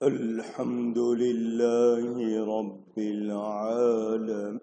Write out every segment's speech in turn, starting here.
الحمد لله رب العالمين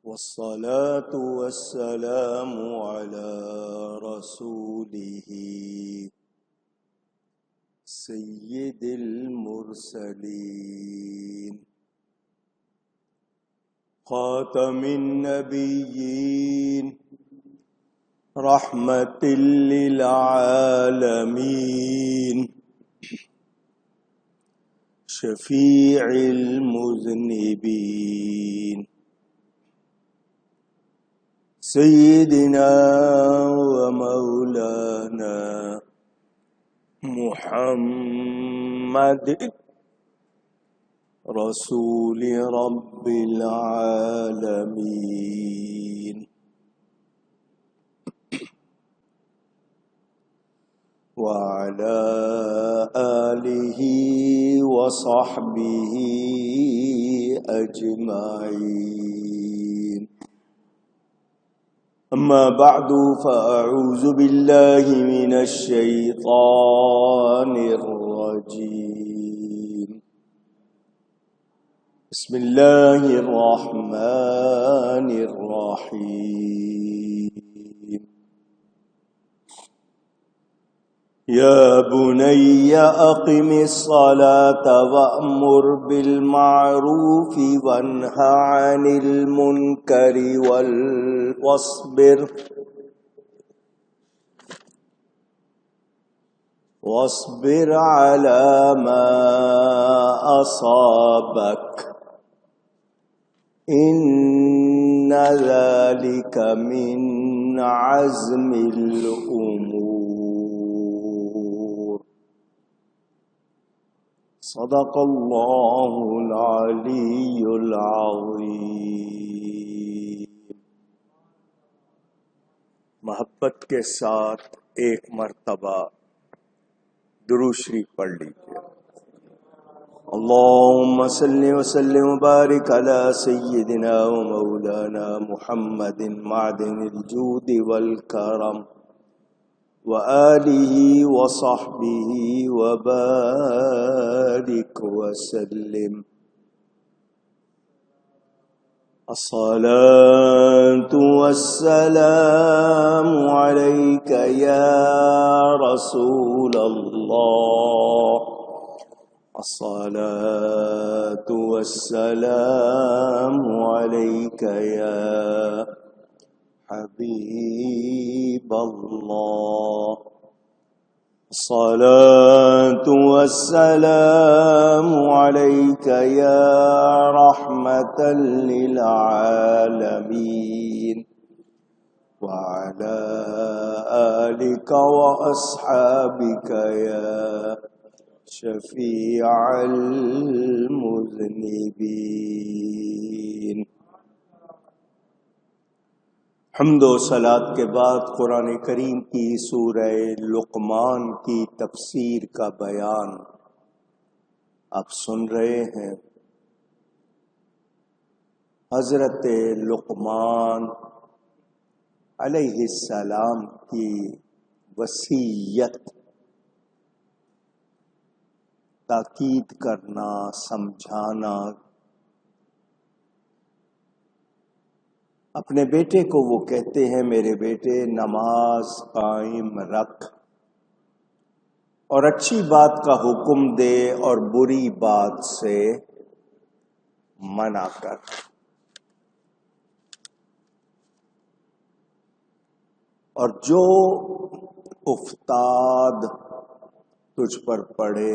والصلاة والسلام على رسوله سيد المرسلين خاتم النبيين رحمة للعالمين شفيع المذنبين سيدنا ومولانا محمد رسول رب العالمين وعلى آله وصحبه أجمعين أما بعد فأعوذ بالله من الشيطان الرجيم بسم الله الرحمن الرحيم يا بني أقم الصلاة وأمر بالمعروف وانه عن المنكر واصبر على ما أصابك إن ذلك من عزم الأمور صدق اللہ العلی العظیم۔ محبت کے ساتھ ایک مرتبہ درود شریف پڑھ لیجیے۔ اللہم صلی وسلم وبارک علی سیدنا و مولانا محمد معدن الجود والکرم وآلہ وصحبہ وبارک وسلم۔ الصلاة والسلام علیک یا رسول اللہ، الصلاة والسلام علیک یا حبیب اللہ، الصلاة والسلام علیک یا رحمة للعالمین وعلى آلک واصحابک یا شفیع المذنبین۔ حمد و صلات کے بعد قرآن کریم کی سورہ لقمان کی تفسیر کا بیان آپ سن رہے ہیں۔ حضرت لقمان علیہ السلام کی وصیت، تاکید کرنا، سمجھانا، اپنے بیٹے کو وہ کہتے ہیں میرے بیٹے نماز قائم رکھ اور اچھی بات کا حکم دے اور بری بات سے منع کر۔ اور جو افتاد تجھ پر پڑے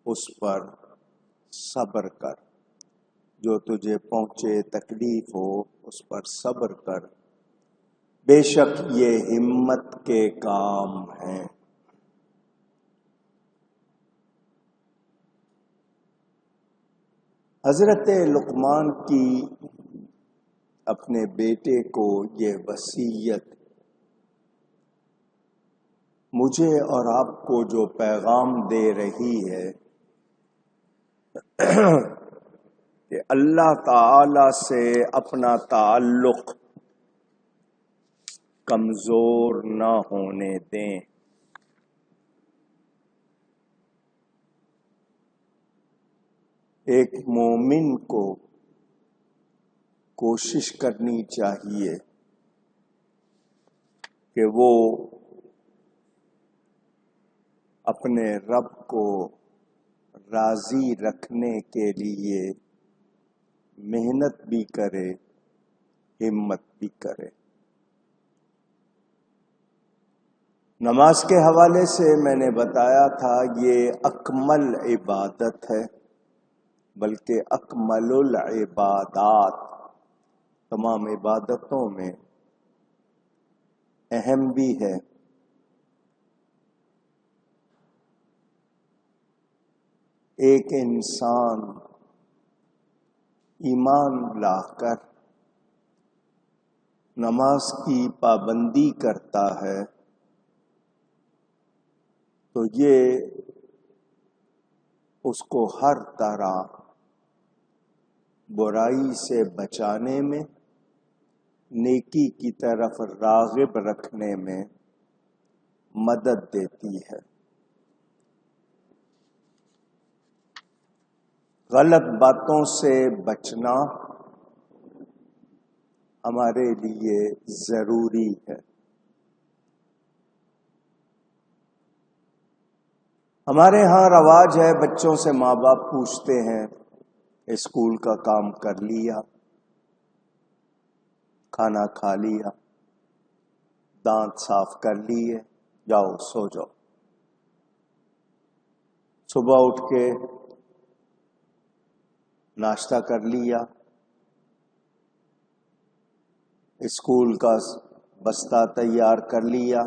اس پر صبر کر، جو تجھے پہنچے تکلیف ہو اس پر صبر کر، بے شک یہ ہمت کے کام ہیں۔ حضرت لقمان کی اپنے بیٹے کو یہ وصیت مجھے اور آپ کو جو پیغام دے رہی ہے کہ اللہ تعالی سے اپنا تعلق کمزور نہ ہونے دیں۔ ایک مومن کو کوشش کرنی چاہیے کہ وہ اپنے رب کو راضی رکھنے کے لیے محنت بھی کرے، ہمت بھی کرے۔ نماز کے حوالے سے میں نے بتایا تھا یہ اکمل عبادت ہے، بلکہ اکمل العبادات، تمام عبادتوں میں اہم بھی ہے۔ ایک انسان ایمان لا کر نماز کی پابندی کرتا ہے تو یہ اس کو ہر طرح برائی سے بچانے میں، نیکی کی طرف راغب رکھنے میں مدد دیتی ہے۔ غلط باتوں سے بچنا ہمارے لیے ضروری ہے۔ ہمارے ہاں رواج ہے، بچوں سے ماں باپ پوچھتے ہیں اسکول کا کام کر لیا، کھانا کھا لیا، دانت صاف کر لیے، جاؤ سو جاؤ۔ صبح اٹھ کے ناشتہ کر لیا، اسکول کا بستہ تیار کر لیا،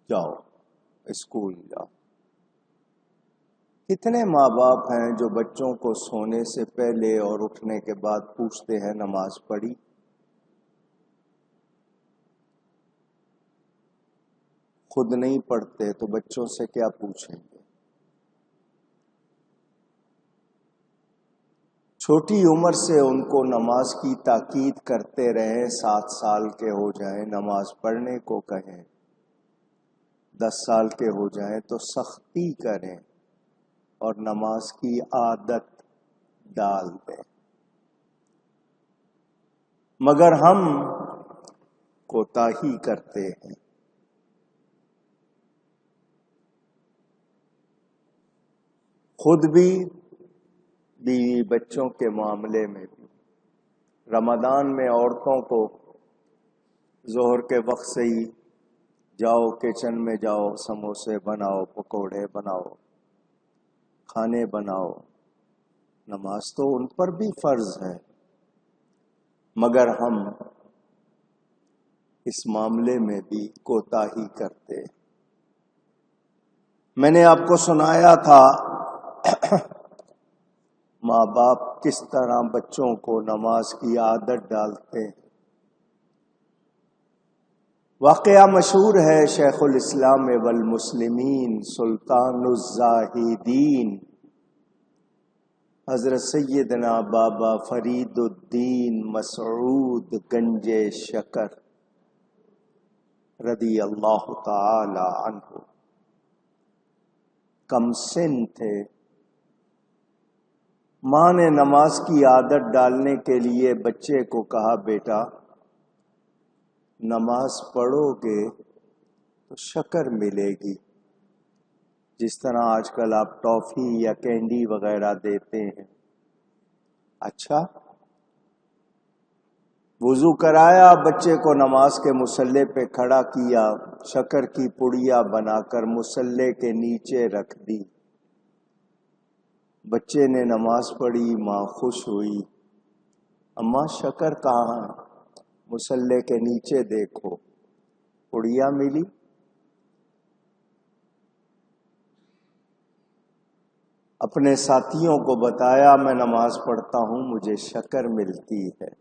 جاؤ اسکول جاؤ۔ کتنے ماں باپ ہیں جو بچوں کو سونے سے پہلے اور اٹھنے کے بعد پوچھتے ہیں نماز پڑھی؟ خود نہیں پڑھتے تو بچوں سے کیا پوچھیں گے؟ چھوٹی عمر سے ان کو نماز کی تاکید کرتے رہیں، 7 سال کے ہو جائیں نماز پڑھنے کو کہیں، 10 سال کے ہو جائیں تو سختی کریں اور نماز کی عادت ڈال دیں۔ مگر ہم کوتاہی کرتے ہیں۔ خود بھی، بیوی بچوں کے معاملے میں بھی۔ رمضان میں عورتوں کو ظہر کے وقت سے ہی جاؤ کچن میں جاؤ، سموسے بناؤ، پکوڑے بناؤ، کھانے بناؤ۔ نماز تو ان پر بھی فرض ہے، مگر ہم اس معاملے میں بھی کوتاہی کرتے۔ میں نے آپ کو سنایا تھا ماں باپ کس طرح بچوں کو نماز کی عادت ڈالتے ہیں۔ واقعہ مشہور ہے، شیخ الاسلام والمسلمین سلطان الزاہدین حضرت سیدنا بابا فرید الدین مسعود گنج شکر رضی اللہ تعالی عنہ کم سن تھے۔ ماں نے نماز کی عادت ڈالنے کے لیے بچے کو کہا، بیٹا نماز پڑھو گے تو شکر ملے گی، جس طرح آج کل آپ ٹافی یا کینڈی وغیرہ دیتے ہیں۔ اچھا، وضو کرایا، بچے کو نماز کے مصلے پہ کھڑا کیا، شکر کی پڑیا بنا کر مصلے کے نیچے رکھ دی۔ بچے نے نماز پڑھی، ماں خوش ہوئی، اماں شکر کہاں ہے؟ مصلے کے نیچے دیکھو، پڑیا ملی۔ اپنے ساتھیوں کو بتایا، میں نماز پڑھتا ہوں، مجھے شکر ملتی ہے۔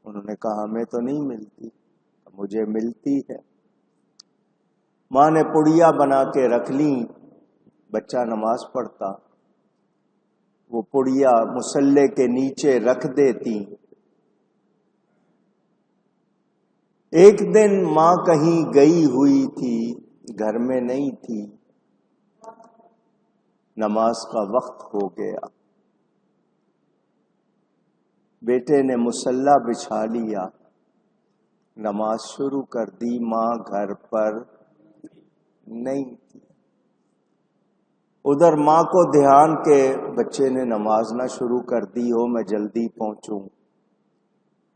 انہوں نے کہا ہمیں تو نہیں ملتی، مجھے ملتی ہے۔ ماں نے پڑیا بنا کے رکھ لی، بچہ نماز پڑھتا، وہ پڑیا مصلے کے نیچے رکھ دیتی، ایک دن ماں کہیں گئی ہوئی تھی، گھر میں نہیں تھی، نماز کا وقت ہو گیا، بیٹے نے مصلی بچھا لیا، نماز شروع کر دی، ماں گھر پر نہیں تھی۔ ادھر ماں کو دھیان کہ بچے نے نماز نہ شروع کر دی ہو، میں جلدی پہنچوں،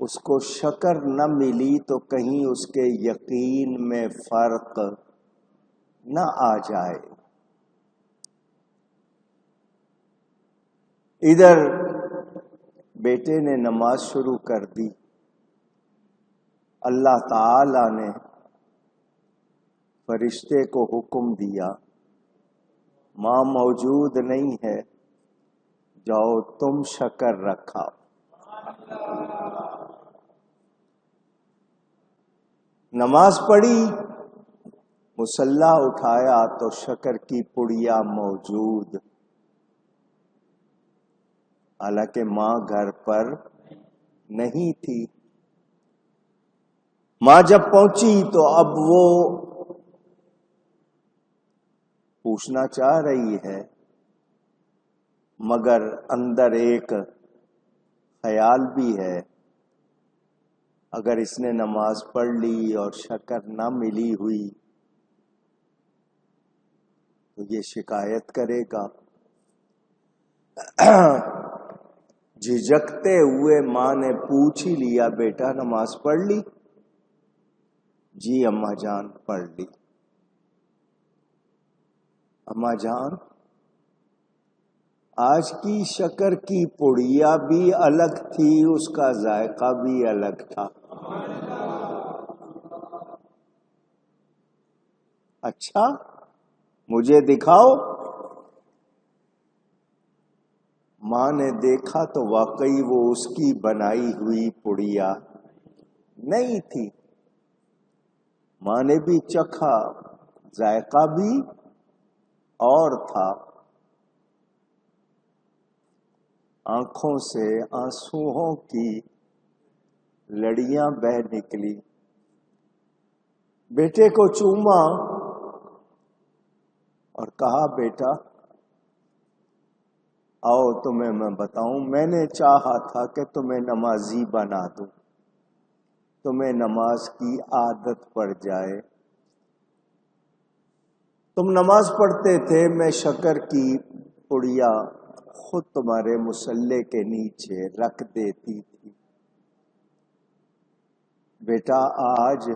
اس کو شکر نہ ملی تو کہیں اس کے یقین میں فرق نہ آ جائے۔ ادھر بیٹے نے نماز شروع کر دی، اللہ تعالی نے فرشتے کو حکم دیا، ماں موجود نہیں ہے، جاؤ تم شکر رکھا۔ نماز پڑھی، مصلی اٹھایا تو شکر کی پڑیا موجود، حالانکہ ماں گھر پر نہیں تھی۔ ماں جب پہنچی تو اب وہ پوچھنا چاہ رہی ہے، مگر اندر ایک خیال بھی ہے، اگر اس نے نماز پڑھ لی اور شکر نہ ملی ہوئی تو یہ شکایت کرے گا۔ جھجکتے ہوئے ماں نے پوچھ ہی لیا، بیٹا نماز پڑھ لی؟ جی اماں جان پڑھ لی۔ اماں جان، آج کی شکر کی پڑیا بھی الگ تھی، اس کا ذائقہ بھی الگ تھا۔ اچھا مجھے دکھاؤ۔ ماں نے دیکھا تو واقعی وہ اس کی بنائی ہوئی پڑیا نہیں تھی۔ ماں نے بھی چکھا، ذائقہ بھی اور تھا۔ آنکھوں سے آنسوؤں کی لڑیاں بہہ نکلی، بیٹے کو چوما اور کہا، بیٹا آؤ تمہیں میں بتاؤں، میں نے چاہا تھا کہ تمہیں نمازی بنا دوں، تمہیں نماز کی عادت پڑ جائے۔ تم نماز پڑھتے تھے، میں شکر کی پڑیا خود تمہارے مصلی کے نیچے رکھ دیتی تھی۔ بیٹا آج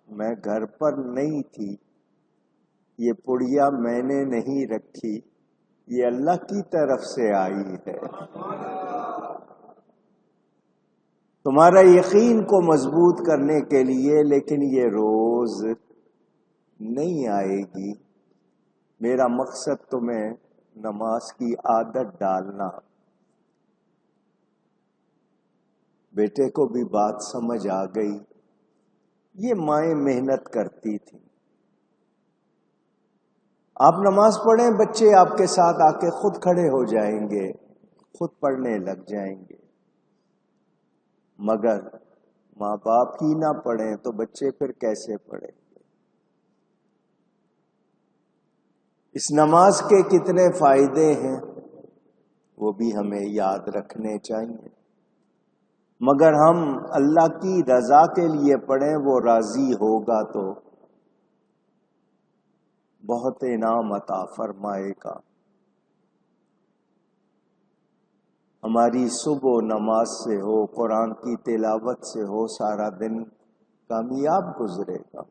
میں گھر پر نہیں تھی، یہ پڑیا میں نے نہیں رکھی، یہ اللہ کی طرف سے آئی ہے۔ تمہارا یقین کو مضبوط کرنے کے لیے، لیکن یہ روز نہیں آئے گی۔ میرا مقصد تمہیں نماز کی عادت ڈالنا۔ بیٹے کو بھی بات سمجھ آ گئی، یہ مائیں محنت کرتی تھیں۔ آپ نماز پڑھیں، بچے آپ کے ساتھ آ کے خود کھڑے ہو جائیں گے، خود پڑھنے لگ جائیں گے، مگر ماں باپ ہی نہ پڑھیں تو بچے پھر کیسے پڑھیں گے؟ اس نماز کے کتنے فائدے ہیں وہ بھی ہمیں یاد رکھنے چاہیے، مگر ہم اللہ کی رضا کے لیے پڑھیں، وہ راضی ہوگا تو بہت انعام عطا فرمائے گا۔ ہماری صبح نماز سے ہو، قرآن کی تلاوت سے ہو، سارا دن کامیاب گزرے گا۔